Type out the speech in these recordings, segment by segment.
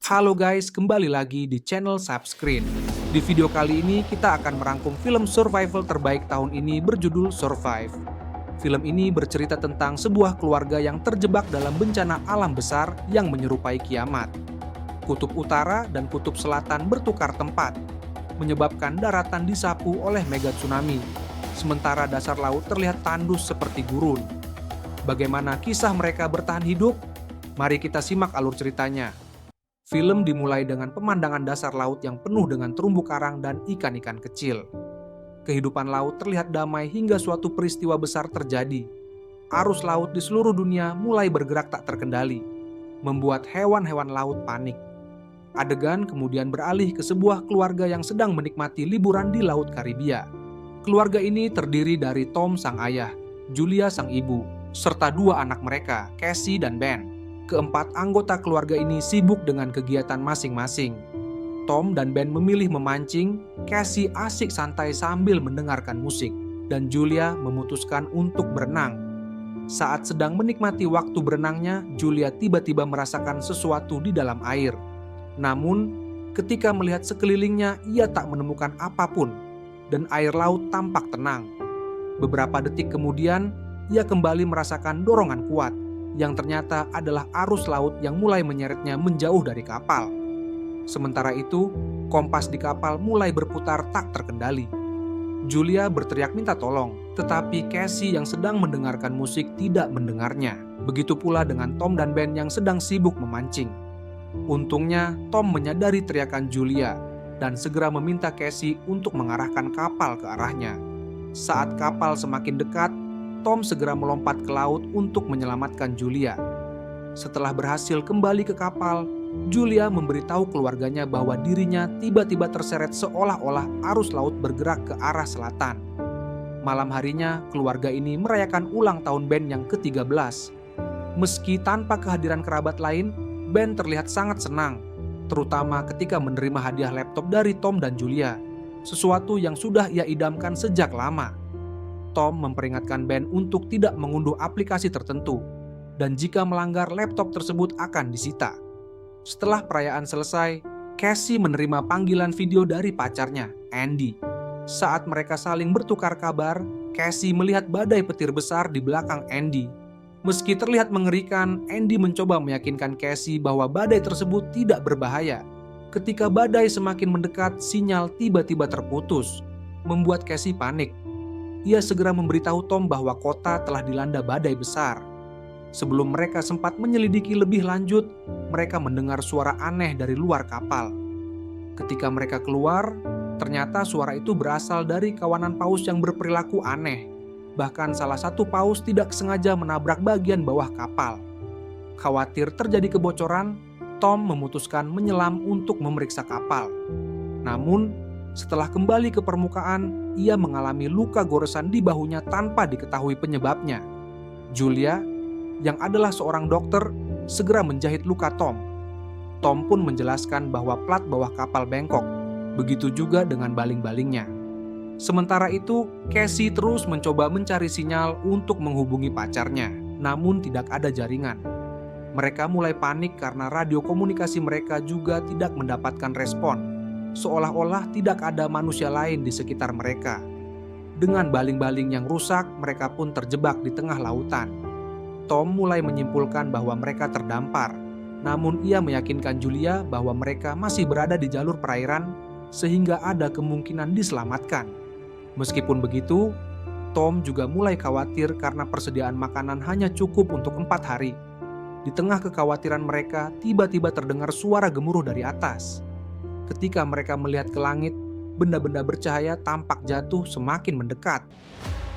Halo guys, kembali lagi di channel Subscreen. Di video kali ini kita akan merangkum film survival terbaik tahun ini berjudul Survive. Film ini bercerita tentang sebuah keluarga yang terjebak dalam bencana alam besar yang menyerupai kiamat. Kutub utara dan kutub selatan bertukar tempat, menyebabkan daratan disapu oleh mega tsunami, sementara dasar laut terlihat tandus seperti gurun. Bagaimana kisah mereka bertahan hidup? Mari kita simak alur ceritanya. Film dimulai dengan pemandangan dasar laut yang penuh dengan terumbu karang dan ikan-ikan kecil. Kehidupan laut terlihat damai hingga suatu peristiwa besar terjadi. Arus laut di seluruh dunia mulai bergerak tak terkendali, membuat hewan-hewan laut panik. Adegan kemudian beralih ke sebuah keluarga yang sedang menikmati liburan di Laut Karibia. Keluarga ini terdiri dari Tom sang ayah, Julia sang ibu, serta dua anak mereka, Cassie dan Ben. Keempat anggota keluarga ini sibuk dengan kegiatan masing-masing. Tom dan Ben memilih memancing, Cassie asik santai sambil mendengarkan musik, dan Julia memutuskan untuk berenang. Saat sedang menikmati waktu berenangnya, Julia tiba-tiba merasakan sesuatu di dalam air. Namun, ketika melihat sekelilingnya, ia tak menemukan apapun, dan air laut tampak tenang. Beberapa detik kemudian, ia kembali merasakan dorongan kuat, yang ternyata adalah arus laut yang mulai menyeretnya menjauh dari kapal. Sementara itu, kompas di kapal mulai berputar tak terkendali. Julia berteriak minta tolong, tetapi Cassie yang sedang mendengarkan musik tidak mendengarnya. Begitu pula dengan Tom dan Ben yang sedang sibuk memancing. Untungnya, Tom menyadari teriakan Julia dan segera meminta Cassie untuk mengarahkan kapal ke arahnya. Saat kapal semakin dekat, Tom segera melompat ke laut untuk menyelamatkan Julia. Setelah berhasil kembali ke kapal, Julia memberitahu keluarganya bahwa dirinya tiba-tiba terseret seolah-olah arus laut bergerak ke arah selatan. Malam harinya, keluarga ini merayakan ulang tahun Ben yang ke-13. Meski tanpa kehadiran kerabat lain, Ben terlihat sangat senang, terutama ketika menerima hadiah laptop dari Tom dan Julia, sesuatu yang sudah ia idamkan sejak lama. Tom memperingatkan Ben untuk tidak mengunduh aplikasi tertentu, dan jika melanggar laptop tersebut akan disita. Setelah perayaan selesai, Cassie menerima panggilan video dari pacarnya, Andy. Saat mereka saling bertukar kabar, Cassie melihat badai petir besar di belakang Andy. Meski terlihat mengerikan, Andy mencoba meyakinkan Cassie bahwa badai tersebut tidak berbahaya. Ketika badai semakin mendekat, sinyal tiba-tiba terputus, membuat Cassie panik. Ia segera memberitahu Tom bahwa kota telah dilanda badai besar. Sebelum mereka sempat menyelidiki lebih lanjut, mereka mendengar suara aneh dari luar kapal. Ketika mereka keluar, ternyata suara itu berasal dari kawanan paus yang berperilaku aneh. Bahkan salah satu paus tidak sengaja menabrak bagian bawah kapal. Khawatir terjadi kebocoran, Tom memutuskan menyelam untuk memeriksa kapal. Namun, setelah kembali ke permukaan, ia mengalami luka goresan di bahunya tanpa diketahui penyebabnya. Julia, yang adalah seorang dokter, segera menjahit luka Tom. Tom pun menjelaskan bahwa plat bawah kapal bengkok, begitu juga dengan baling-balingnya. Sementara itu, Cassie terus mencoba mencari sinyal untuk menghubungi pacarnya, namun tidak ada jaringan. Mereka mulai panik karena radio komunikasi mereka juga tidak mendapatkan respon. Seolah-olah tidak ada manusia lain di sekitar mereka. Dengan baling-baling yang rusak, mereka pun terjebak di tengah lautan. Tom mulai menyimpulkan bahwa mereka terdampar, namun ia meyakinkan Julia bahwa mereka masih berada di jalur perairan sehingga ada kemungkinan diselamatkan. Meskipun begitu, Tom juga mulai khawatir karena persediaan makanan hanya cukup untuk 4 hari. Di tengah kekhawatiran mereka, tiba-tiba terdengar suara gemuruh dari atas. Ketika mereka melihat ke langit, benda-benda bercahaya tampak jatuh semakin mendekat.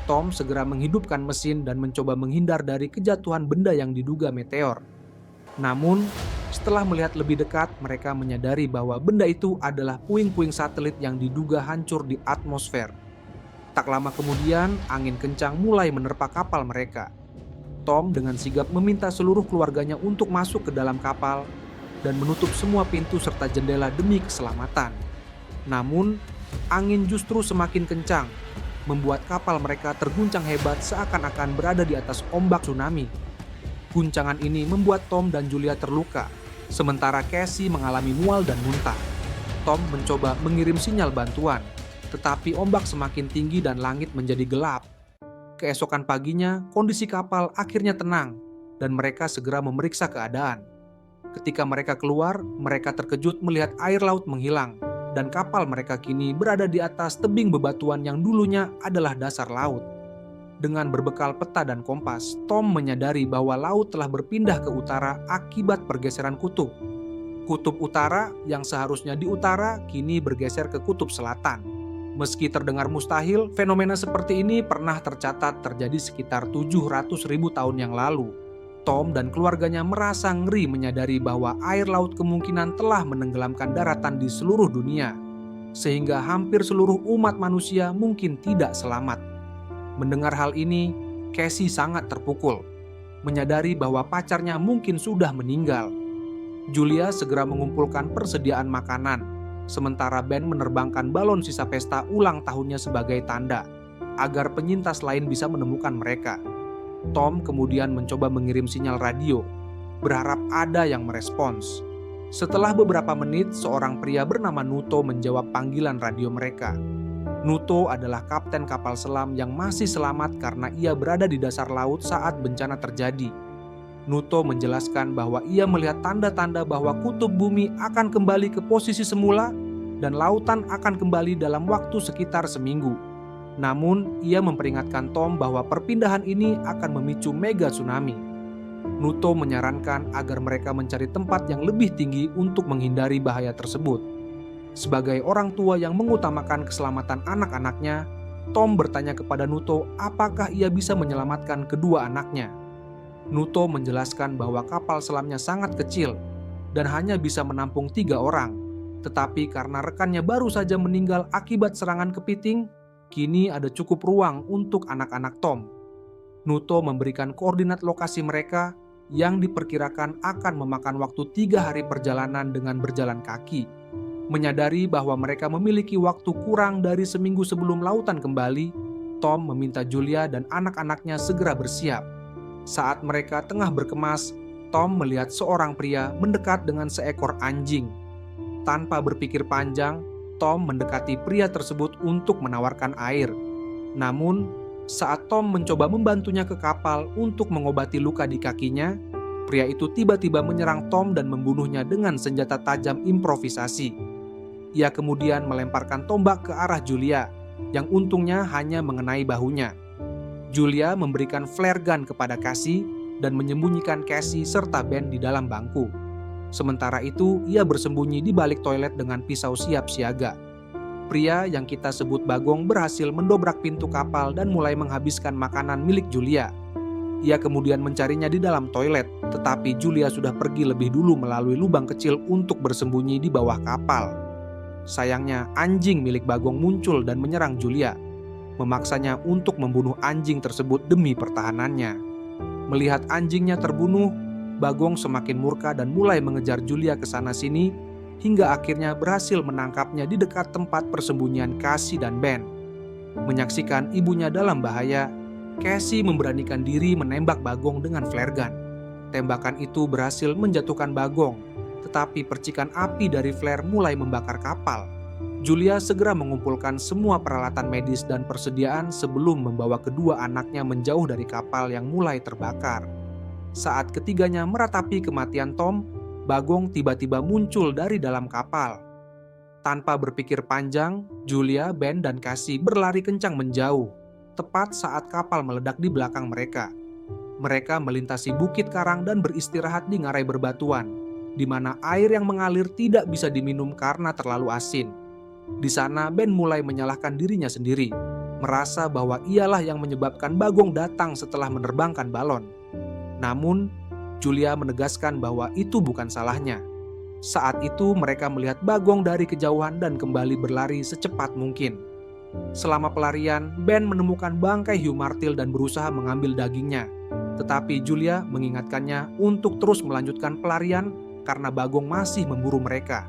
Tom segera menghidupkan mesin dan mencoba menghindar dari kejatuhan benda yang diduga meteor. Namun, setelah melihat lebih dekat, mereka menyadari bahwa benda itu adalah puing-puing satelit yang diduga hancur di atmosfer. Tak lama kemudian, angin kencang mulai menerpa kapal mereka. Tom dengan sigap meminta seluruh keluarganya untuk masuk ke dalam kapal dan menutup semua pintu serta jendela demi keselamatan. Namun, angin justru semakin kencang, membuat kapal mereka terguncang hebat seakan-akan berada di atas ombak tsunami. Guncangan ini membuat Tom dan Julia terluka, Sementara Cassie mengalami mual dan muntah. Tom mencoba mengirim sinyal bantuan, tetapi ombak semakin tinggi dan langit menjadi gelap. Keesokan paginya, kondisi kapal akhirnya tenang, dan mereka segera memeriksa keadaan. Ketika mereka keluar, mereka terkejut melihat air laut menghilang, dan kapal mereka kini berada di atas tebing bebatuan yang dulunya adalah dasar laut. Dengan berbekal peta dan kompas, Tom menyadari bahwa laut telah berpindah ke utara akibat pergeseran kutub. Kutub utara yang seharusnya di utara kini bergeser ke kutub selatan. Meski terdengar mustahil, fenomena seperti ini pernah tercatat terjadi sekitar 700.000 tahun yang lalu. Tom dan keluarganya merasa ngeri menyadari bahwa air laut kemungkinan telah menenggelamkan daratan di seluruh dunia, sehingga hampir seluruh umat manusia mungkin tidak selamat. Mendengar hal ini, Cassie sangat terpukul, menyadari bahwa pacarnya mungkin sudah meninggal. Julia segera mengumpulkan persediaan makanan, sementara Ben menerbangkan balon sisa pesta ulang tahunnya sebagai tanda, agar penyintas lain bisa menemukan mereka. Tom kemudian mencoba mengirim sinyal radio, berharap ada yang merespons. Setelah beberapa menit, seorang pria bernama Nuto menjawab panggilan radio mereka. Nuto adalah kapten kapal selam yang masih selamat karena ia berada di dasar laut saat bencana terjadi. Nuto menjelaskan bahwa ia melihat tanda-tanda bahwa kutub bumi akan kembali ke posisi semula dan lautan akan kembali dalam waktu sekitar seminggu. Namun, ia memperingatkan Tom bahwa perpindahan ini akan memicu mega tsunami. Nuto menyarankan agar mereka mencari tempat yang lebih tinggi untuk menghindari bahaya tersebut. Sebagai orang tua yang mengutamakan keselamatan anak-anaknya, Tom bertanya kepada Nuto apakah ia bisa menyelamatkan kedua anaknya. Nuto menjelaskan bahwa kapal selamnya sangat kecil dan hanya bisa menampung 3 orang. Tetapi karena rekannya baru saja meninggal akibat serangan kepiting, kini ada cukup ruang untuk anak-anak Tom. Nuto memberikan koordinat lokasi mereka yang diperkirakan akan memakan waktu 3 hari perjalanan dengan berjalan kaki. Menyadari bahwa mereka memiliki waktu kurang dari seminggu sebelum lautan kembali, Tom meminta Julia dan anak-anaknya segera bersiap. Saat mereka tengah berkemas, Tom melihat seorang pria mendekat dengan seekor anjing. Tanpa berpikir panjang, Tom mendekati pria tersebut untuk menawarkan air. Namun, saat Tom mencoba membantunya ke kapal untuk mengobati luka di kakinya, pria itu tiba-tiba menyerang Tom dan membunuhnya dengan senjata tajam improvisasi. Ia kemudian melemparkan tombak ke arah Julia, yang untungnya hanya mengenai bahunya. Julia memberikan flare gun kepada Cassie dan menyembunyikan Cassie serta Ben di dalam bangku. Sementara itu, ia bersembunyi di balik toilet dengan pisau siap siaga. Pria yang kita sebut Bagong berhasil mendobrak pintu kapal dan mulai menghabiskan makanan milik Julia. Ia kemudian mencarinya di dalam toilet, tetapi Julia sudah pergi lebih dulu melalui lubang kecil untuk bersembunyi di bawah kapal. Sayangnya, anjing milik Bagong muncul dan menyerang Julia, memaksanya untuk membunuh anjing tersebut demi pertahanannya. Melihat anjingnya terbunuh, Bagong semakin murka dan mulai mengejar Julia ke sana-sini, hingga akhirnya berhasil menangkapnya di dekat tempat persembunyian Cassie dan Ben. Menyaksikan ibunya dalam bahaya, Cassie memberanikan diri menembak Bagong dengan flare gun. Tembakan itu berhasil menjatuhkan Bagong, tetapi percikan api dari flare mulai membakar kapal. Julia segera mengumpulkan semua peralatan medis dan persediaan sebelum membawa kedua anaknya menjauh dari kapal yang mulai terbakar. Saat ketiganya meratapi kematian Tom, Bagong tiba-tiba muncul dari dalam kapal. Tanpa berpikir panjang, Julia, Ben, dan Cassie berlari kencang menjauh, tepat saat kapal meledak di belakang mereka. Mereka melintasi bukit karang dan beristirahat di ngarai berbatuan, di mana air yang mengalir tidak bisa diminum karena terlalu asin. Di sana Ben mulai menyalahkan dirinya sendiri, merasa bahwa ialah yang menyebabkan Bagong datang setelah menerbangkan balon. Namun, Julia menegaskan bahwa itu bukan salahnya. Saat itu mereka melihat Bagong dari kejauhan dan kembali berlari secepat mungkin. Selama pelarian, Ben menemukan bangkai hiu martil dan berusaha mengambil dagingnya. Tetapi Julia mengingatkannya untuk terus melanjutkan pelarian karena Bagong masih memburu mereka.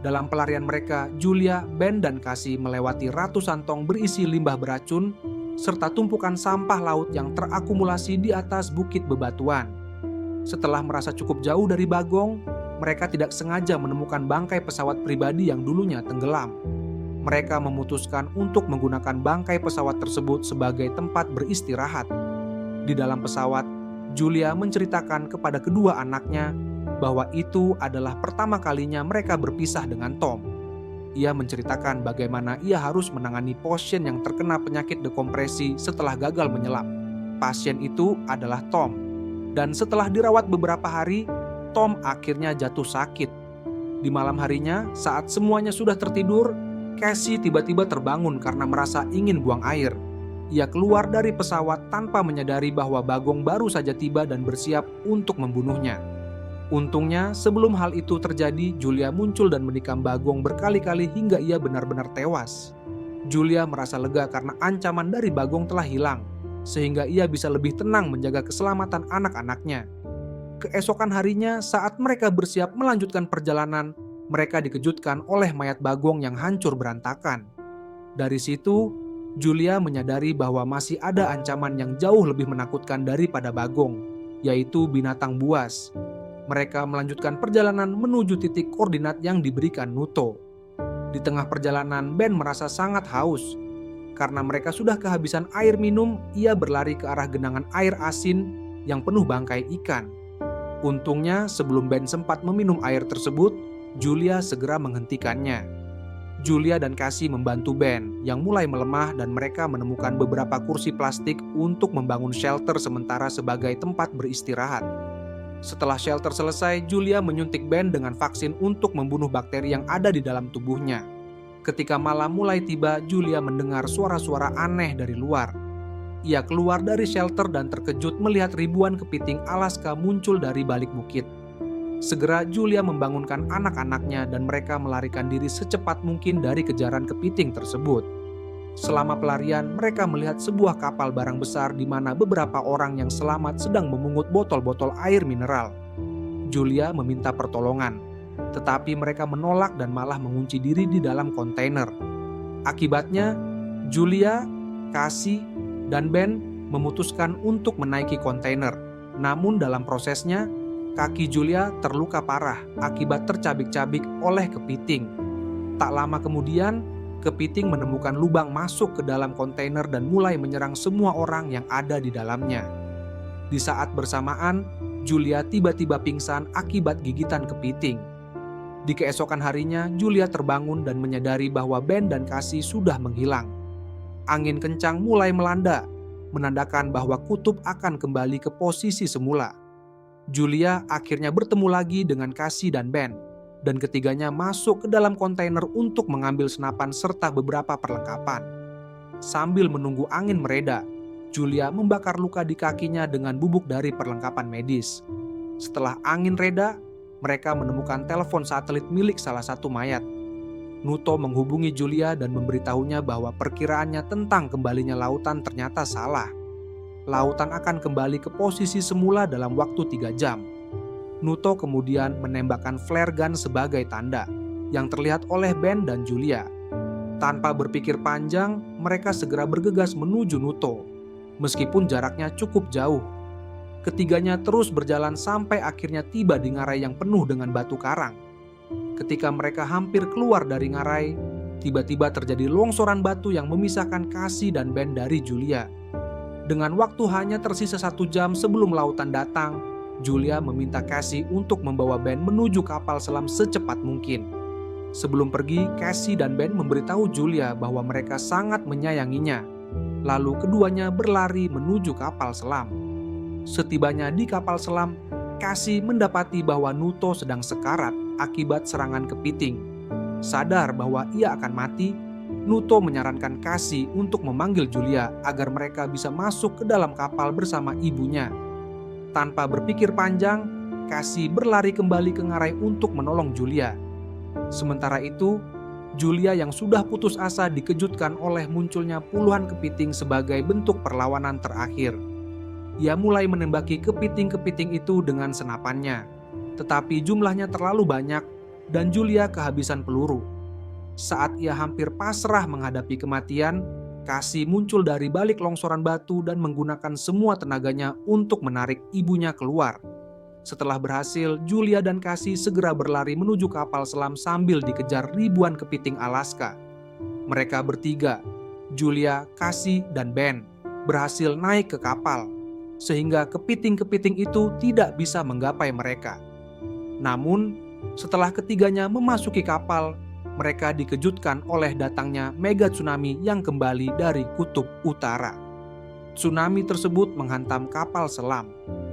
Dalam pelarian mereka, Julia, Ben, dan Cassie melewati ratusan tong berisi limbah beracun serta tumpukan sampah laut yang terakumulasi di atas bukit bebatuan. Setelah merasa cukup jauh dari Bagong, mereka tidak sengaja menemukan bangkai pesawat pribadi yang dulunya tenggelam. Mereka memutuskan untuk menggunakan bangkai pesawat tersebut sebagai tempat beristirahat. Di dalam pesawat, Julia menceritakan kepada kedua anaknya bahwa itu adalah pertama kalinya mereka berpisah dengan Tom. Ia menceritakan bagaimana ia harus menangani pasien yang terkena penyakit dekompresi setelah gagal menyelam. Pasien itu adalah Tom. Dan setelah dirawat beberapa hari, Tom akhirnya jatuh sakit. Di malam harinya, saat semuanya sudah tertidur, Cassie tiba-tiba terbangun karena merasa ingin buang air. Ia keluar dari pesawat tanpa menyadari bahwa Bagong baru saja tiba dan bersiap untuk membunuhnya. Untungnya, sebelum hal itu terjadi, Julia muncul dan menikam Bagong berkali-kali hingga ia benar-benar tewas. Julia merasa lega karena ancaman dari Bagong telah hilang, sehingga ia bisa lebih tenang menjaga keselamatan anak-anaknya. Keesokan harinya, saat mereka bersiap melanjutkan perjalanan, mereka dikejutkan oleh mayat Bagong yang hancur berantakan. Dari situ, Julia menyadari bahwa masih ada ancaman yang jauh lebih menakutkan daripada Bagong, yaitu binatang buas. Mereka melanjutkan perjalanan menuju titik koordinat yang diberikan Nuto. Di tengah perjalanan, Ben merasa sangat haus. Karena mereka sudah kehabisan air minum, ia berlari ke arah genangan air asin yang penuh bangkai ikan. Untungnya, sebelum Ben sempat meminum air tersebut, Julia segera menghentikannya. Julia dan Cassie membantu Ben yang mulai melemah dan mereka menemukan beberapa kursi plastik untuk membangun shelter sementara sebagai tempat beristirahat. Setelah shelter selesai, Julia menyuntik Ben dengan vaksin untuk membunuh bakteri yang ada di dalam tubuhnya. Ketika malam mulai tiba, Julia mendengar suara-suara aneh dari luar. Ia keluar dari shelter dan terkejut melihat ribuan kepiting Alaska muncul dari balik bukit. Segera Julia membangunkan anak-anaknya dan mereka melarikan diri secepat mungkin dari kejaran kepiting tersebut. Selama pelarian, mereka melihat sebuah kapal barang besar di mana beberapa orang yang selamat sedang memungut botol-botol air mineral. Julia meminta pertolongan, tetapi mereka menolak dan malah mengunci diri di dalam kontainer. Akibatnya, Julia, Cassie, dan Ben memutuskan untuk menaiki kontainer. Namun dalam prosesnya, kaki Julia terluka parah akibat tercabik-cabik oleh kepiting. Tak lama kemudian, kepiting menemukan lubang masuk ke dalam kontainer dan mulai menyerang semua orang yang ada di dalamnya. Di saat bersamaan, Julia tiba-tiba pingsan akibat gigitan kepiting. Di keesokan harinya, Julia terbangun dan menyadari bahwa Ben dan Cassie sudah menghilang. Angin kencang mulai melanda, menandakan bahwa kutub akan kembali ke posisi semula. Julia akhirnya bertemu lagi dengan Cassie dan Ben, dan ketiganya masuk ke dalam kontainer untuk mengambil senapan serta beberapa perlengkapan. Sambil menunggu angin mereda, Julia membakar luka di kakinya dengan bubuk dari perlengkapan medis. Setelah angin reda, mereka menemukan telepon satelit milik salah satu mayat. Nuto menghubungi Julia dan memberitahunya bahwa perkiraannya tentang kembalinya lautan ternyata salah. Lautan akan kembali ke posisi semula dalam waktu 3 jam. Nuto kemudian menembakkan flare gun sebagai tanda, yang terlihat oleh Ben dan Julia. Tanpa berpikir panjang, mereka segera bergegas menuju Nuto, meskipun jaraknya cukup jauh. Ketiganya terus berjalan sampai akhirnya tiba di ngarai yang penuh dengan batu karang. Ketika mereka hampir keluar dari ngarai, tiba-tiba terjadi longsoran batu yang memisahkan Cassie dan Ben dari Julia. Dengan waktu hanya tersisa 1 jam sebelum lautan datang, Julia meminta Cassie untuk membawa Ben menuju kapal selam secepat mungkin. Sebelum pergi, Cassie dan Ben memberitahu Julia bahwa mereka sangat menyayanginya. Lalu keduanya berlari menuju kapal selam. Setibanya di kapal selam, Cassie mendapati bahwa Nuto sedang sekarat akibat serangan kepiting. Sadar bahwa ia akan mati, Nuto menyarankan Cassie untuk memanggil Julia agar mereka bisa masuk ke dalam kapal bersama ibunya. Tanpa berpikir panjang, Cassie berlari kembali ke ngarai untuk menolong Julia. Sementara itu, Julia yang sudah putus asa dikejutkan oleh munculnya puluhan kepiting sebagai bentuk perlawanan terakhir. Ia mulai menembaki kepiting-kepiting itu dengan senapannya, tetapi jumlahnya terlalu banyak dan Julia kehabisan peluru. Saat ia hampir pasrah menghadapi kematian, Cassie muncul dari balik longsoran batu dan menggunakan semua tenaganya untuk menarik ibunya keluar. Setelah berhasil, Julia dan Cassie segera berlari menuju kapal selam sambil dikejar ribuan kepiting Alaska. Mereka bertiga, Julia, Cassie, dan Ben, berhasil naik ke kapal, sehingga kepiting-kepiting itu tidak bisa menggapai mereka. Namun, setelah ketiganya memasuki kapal, mereka dikejutkan oleh datangnya mega tsunami yang kembali dari kutub utara. Tsunami tersebut menghantam kapal selam,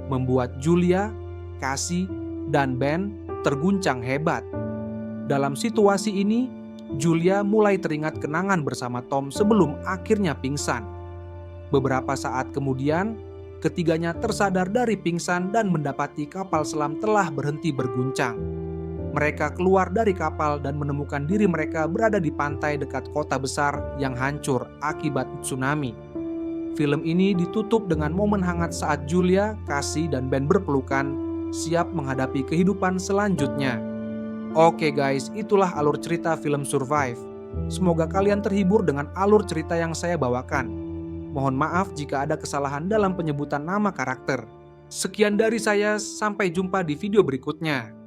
membuat Julia, Cassie, dan Ben terguncang hebat. Dalam situasi ini, Julia mulai teringat kenangan bersama Tom sebelum akhirnya pingsan. Beberapa saat kemudian, ketiganya tersadar dari pingsan dan mendapati kapal selam telah berhenti berguncang. Mereka keluar dari kapal dan menemukan diri mereka berada di pantai dekat kota besar yang hancur akibat tsunami. Film ini ditutup dengan momen hangat saat Julia, Cassie, dan Ben berpelukan, siap menghadapi kehidupan selanjutnya. Oke guys, itulah alur cerita film Survive. Semoga kalian terhibur dengan alur cerita yang saya bawakan. Mohon maaf jika ada kesalahan dalam penyebutan nama karakter. Sekian dari saya, sampai jumpa di video berikutnya.